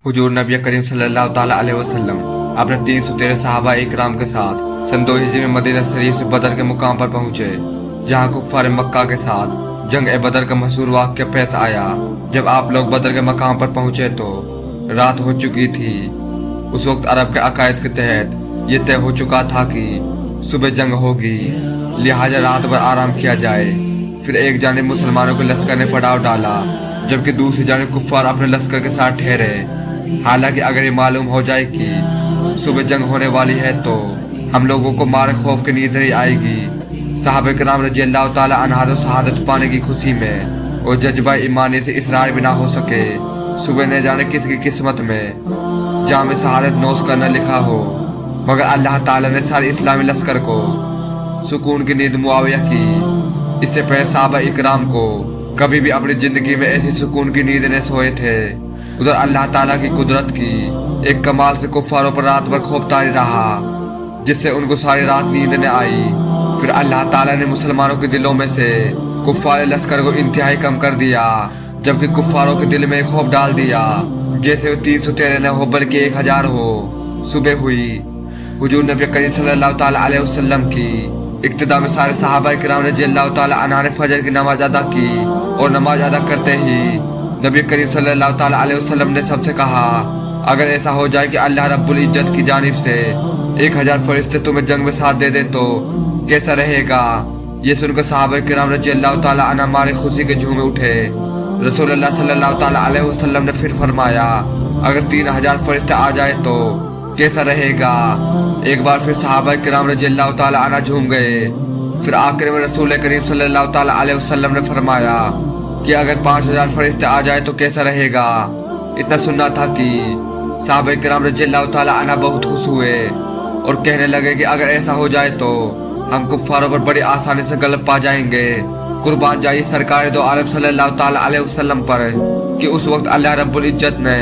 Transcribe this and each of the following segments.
हुजूर नबी करीम सल्लल्लाहु ताला अलैहि वसल्लम अपने 313 सहाबा इकराम के साथ सन 2 हिजरी में मदीना शरीफ से बदर के मुकाम पर पहुंचे, जहां कुफ्फार मक्का के साथ जंग ए बदर का मशहूर वाक़या पेश आया। जब आप लोग बदर के मकाम पर पहुंचे तो रात हो चुकी थी। उस वक्त अरब के अकायद के तहत ये तय हो चुका था कि सुबह जंग होगी, लिहाजा रात भर आराम किया जाए। फिर एक जानिब मुसलमानों के लश्कर ने पड़ाव डाला, जबकि दूसरी जानिब कुफ्फार अपने लश्कर के साथ ठहरे। हालांकि अगर ये मालूम हो जाए कि सुबह जंग होने वाली है तो हम लोगों को मारे खौफ की नींद नहीं आएगी। सहाबा किराम रज़ियल्लाहु ताला अन्हुम तो शहादत पाने की खुशी में और जज्बा ईमानी से इसरार भी ना हो सके। सुबह न जाने किसकी किस्मत में जाम शहादत नोश करना लिखा हो, मगर अल्लाह ताला ने सारे इस्लामी लश्कर को सुकून की नींद मुआविया की। इससे पहले सहाबा इकराम को कभी भी अपनी जिंदगी में ऐसी सुकून की नींद न सोए थे। उधर अल्लाह ताला की कुदरत की एक कमाल से कुफ्फारों पर रात भर खौफ तारी रहा, जिससे उनको सारी रात नींद न आई। फिर अल्लाह ताला ने मुसलमानों के दिलों में से कुफ्फार लश्कर को इंतहाई कम कर दिया, जबकि कुफ्फारों के दिल में खौफ डाल दिया, जैसे वो 313 न हो बल्कि 1000 हो। सुबह हुई, हुजूर नबी करीम सल्लल्लाहु ताला अलैहि वसल्लम की इक्तिदा में सारे सहाबा किराम रज़ियल्लाहु ताला अन्हुम ने फजर की नमाज अदा की, और नमाज अदा करते ही नबी करीम सल्लल्लाहु ताला अलैहि वसल्लम ने सबसे कहा, अगर ऐसा हो जाए कि अल्लाह रब्बुल इज्जत की जानिब से 1000 फरिश्ते तुम्हें जंग में साथ दे दे तो कैसा रहेगा। ये सुनकर सहाबा किराम रज़ियल्लाहु ताला अन्हुम मारे खुशी के झूमे उठे। रसूलुल्लाह सल्लल्लाहु ताला अलैहि वसल्लम ने फिर फरमाया, अगर 3000 फरिश्ते आ जाए तो कैसा रहेगा। एक बार फिर सहाबा किराम रज़ियल्लाहु ताला अन्हुम झूम गए। फिर आखिर में रसूल करीम सल्लल्लाहु ताला अलैहि वसल्लम ने फरमाया कि अगर 5000 फरिश्ते आ जाए तो कैसा रहेगा। इतना सुनना था कि सहाबा किराम रज़ियल्लाहु ताला अन्हुम बहुत खुश हुए और कहने लगे कि अगर ऐसा हो जाए तो हम कुफ्फारों पर बड़ी आसानी से गलबा पा जाएंगे। कुर्बान जाइए सरकार दो आलम सल्लल्लाहु ताला अलैहि वसल्लम पर कि उस वक्त अल्लाह रब्बुल इज्जत ने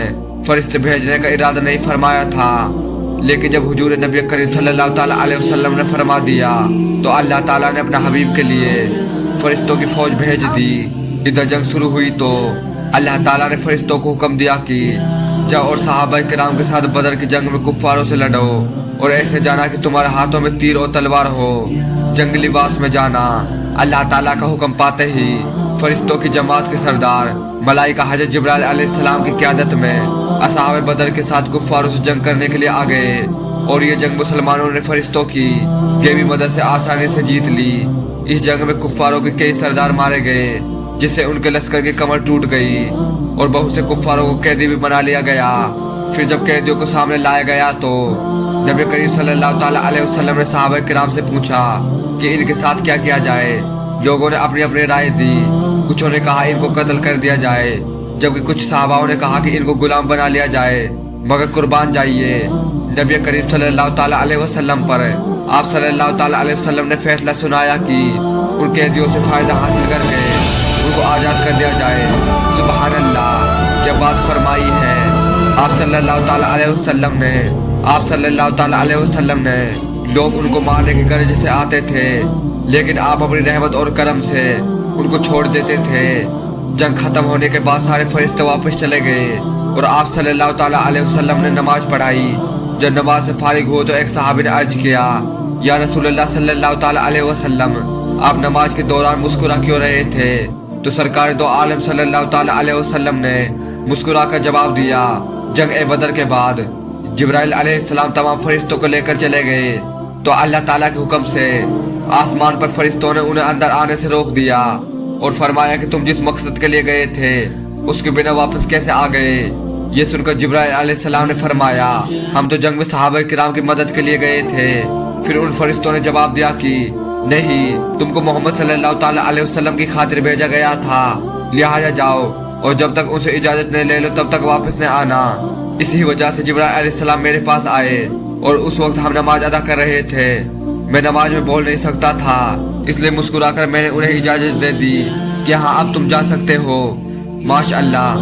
फरिश्ते भेजने का इरादा नहीं फरमाया था, लेकिन जब हुजूर नबी करीम सल्लल्लाहु ताला अलैहि वसल्लम ने फरमा दिया तो अल्लाह ताला ने अपने हबीब के लिए फरिश्तों की फौज भेज दी। इधर जंग शुरू हुई तो अल्लाह ताला ने फरिश्तों को हुक्म दिया कि जाओ और सहाबा किराम के साथ बदर की जंग में कुफ्फारों से लड़ो, और ऐसे जाना कि तुम्हारे हाथों में तीर और तलवार हो। जंग लिबास में जाना। अल्लाह ताला का हुक्म पाते ही फरिश्तों की जमात के सरदार मलाइका हज़रत जिब्राइल अलैहिस्सलाम की क़यादत में असहाबे बदर के साथ कुफ्फारों से जंग करने के लिए आ गए, और ये जंग मुसलमानों ने फरिश्तों की गैबी मदद से आसानी से जीत ली। इस जंग में कुफ्फारों के कई सरदार मारे गए, जिससे उनके लश्कर की कमर टूट गई और बहुत से कुफ्फारों को कैदी भी बना लिया गया। फिर जब कैदियों को सामने लाया गया तो नबी करीम सल्लल्लाहु ताला अलैहि वसल्लम ने सहाबा किराम से पूछा कि इनके साथ क्या किया जाए। लोगों ने अपनी अपनी राय दी। कुछों ने कहा इनको कत्ल कर दिया जाए, जबकि कुछ सहाबाओं ने कहा कि इनको गुलाम बना लिया जाए, मगर कुर्बान जाइए। नबी करीम सल्लल्लाहु ताला अलैहि वसल्लम पर आप सल्लल्लाहु ताला अलैहि वसल्लम ने फैसला सुनाया कि उन कैदियों से फायदा हासिल करके उनको आज़ाद कर दिया जाए। सुबहान अल्लाह, क्या बात फरमाई है आप सल्लल्लाहु ताला अलैहि वसल्लम ने। लोग उनको मारने की गर्ज से आते थे, लेकिन आप अपनी रहमत और करम से उनको छोड़ देते थे। जंग खत्म होने के बाद सारे फरिश्ते वापस चले गए और आप सल्लल्लाहु ताला अलैहि वसल्लम ने नमाज पढ़ाई। जब नमाज से फारिग हुए तो एक सहाबी ने अर्ज किया, या रसूलुल्लाह सल्लल्लाहु ताला अलैहि वसल्लम, आप नमाज के दौरान मुस्कुरा क्यों रहे थे। तो सरकार दो आलम सल्लल्लाहु ताला अलैहि वसल्लम ने मुस्कुरा कर जवाब दिया, जंग ए बदर के बाद जिब्राइल अलैहिस्सलाम तमाम फरिश्तों को लेकर चले गए, तो अल्लाह ताला के हुक्म से आसमान पर फरिश्तों ने उन्हें अंदर आने से रोक दिया और फरमाया कि तुम जिस मकसद के लिए गए थे उसके बिना वापस कैसे आ गए। ये सुनकर जिब्राइल अलैहिस्सलाम ने फरमाया, हम तो जंग में सहाबा किराम की मदद के लिए गए थे। फिर उन फरिश्तों ने जवाब दिया कि नहीं, तुमको मोहम्मद सल्लल्लाहु ताला अलैहि वसल्लम की खातिर भेजा गया था, लिहाजा जाओ और जब तक उनसे इजाजत नहीं ले लो तब तक वापस न आना। इसी वजह से जिब्राइल अलैहिस्सलाम मेरे पास आए और उस वक्त हम नमाज अदा कर रहे थे। मैं नमाज में बोल नहीं सकता था, इसलिए मुस्कुराकर मैंने उन्हें इजाजत दे दी कि हाँ अब तुम जा सकते हो। माशाअल्लाह।